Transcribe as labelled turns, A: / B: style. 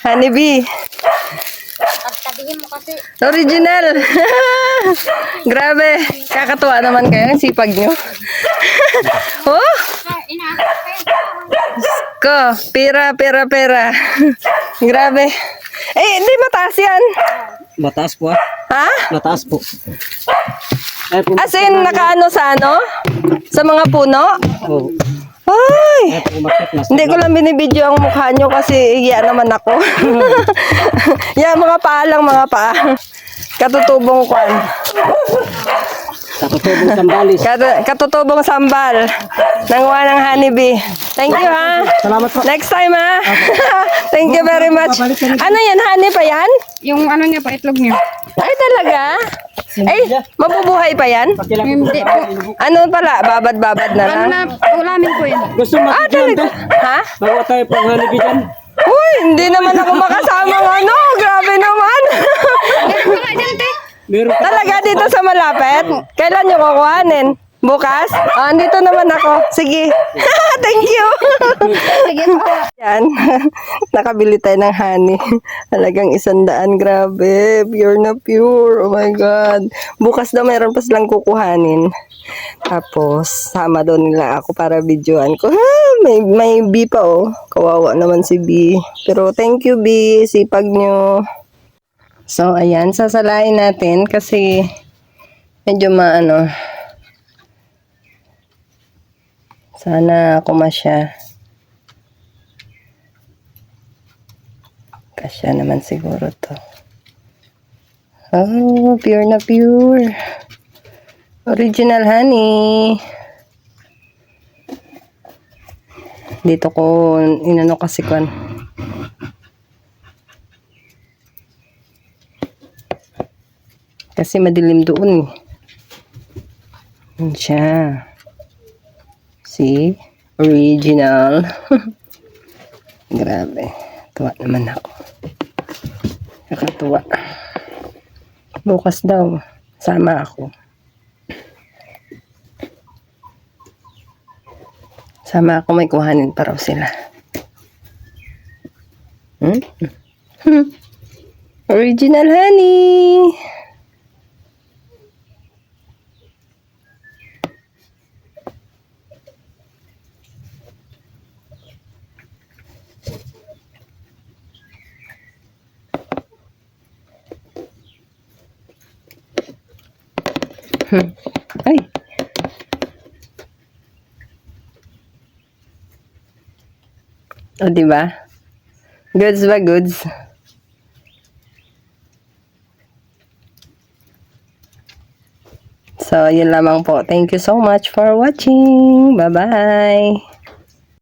A: Honeybee.
B: Pagtabihin mo kasi.
A: Original. Grabe. Kakatuwa naman kayo. Ang sipag nyo. Oh! Ko. Pera. Grabe. Eh, hindi mataas yan.
C: Mataas po ah.
A: Ha?
C: Mataas po. Ay, po.
A: As in, nakaano sa ano? Sa mga puno?
C: Oh.
A: Ay!
C: Ay, po, umakit na.
A: Hindi ko lang binibidyo ang mukha nyo kasi iya naman ako. Yan, mga paa lang, mga paa. Katutubong kwan.
C: Katutubong sambalis.
A: Katutubong sambal. Nanguha ng honeybee. Thank you, ha?
C: Salamat po.
A: Next time, ha? Thank you very much. Ano yan? Honey pa yan?
B: Yung ano niya pa, itlog niya.
A: Ay, talaga? Ay, mabubuhay pa yan?
B: Hindi po.
A: Ano pala? Babad-babad na lang?
B: Ano na, ulamin po yan.
C: Gusto mo makikyan
A: Talaga?
C: to?
A: Ha?
C: Bawa tayo pang honeybee dyan.
A: Uy, hindi naman ako makasama ano. Grabe naman.
C: Meron pa.
A: Talaga dito sa malapit? Kailan nyo kukuhanin? Bukas? Ah, andito naman ako. Sige. Thank you.
B: Sige po.
A: Yan. Nakabili tayo ng honey. Talagang 100. Grabe. Pure na pure. Oh my God. Bukas daw meron pa silang kukuhanin. Tapos, sama doon nila ako para videoan ko. Ha, may bee pa oh. Kawawa naman si bee. Pero thank you bee. Sipag nyo. So, ayan. Sasalain natin kasi medyo maano. Sana kumasya. Kasya naman siguro to. Oh, pure na pure. Original honey. Dito ko inano kasi kwan. Kasi madilim doon. Yan siya. See? Original. Grabe. Tuwa naman ako. Nakatuwa. Bukas daw. Sama ako. Sama ako. May kuhanin pa raw sila. Original honey. Ay. O, diba? Goods ba goods? So, yun lamang po. Thank you so much for watching. Bye-bye.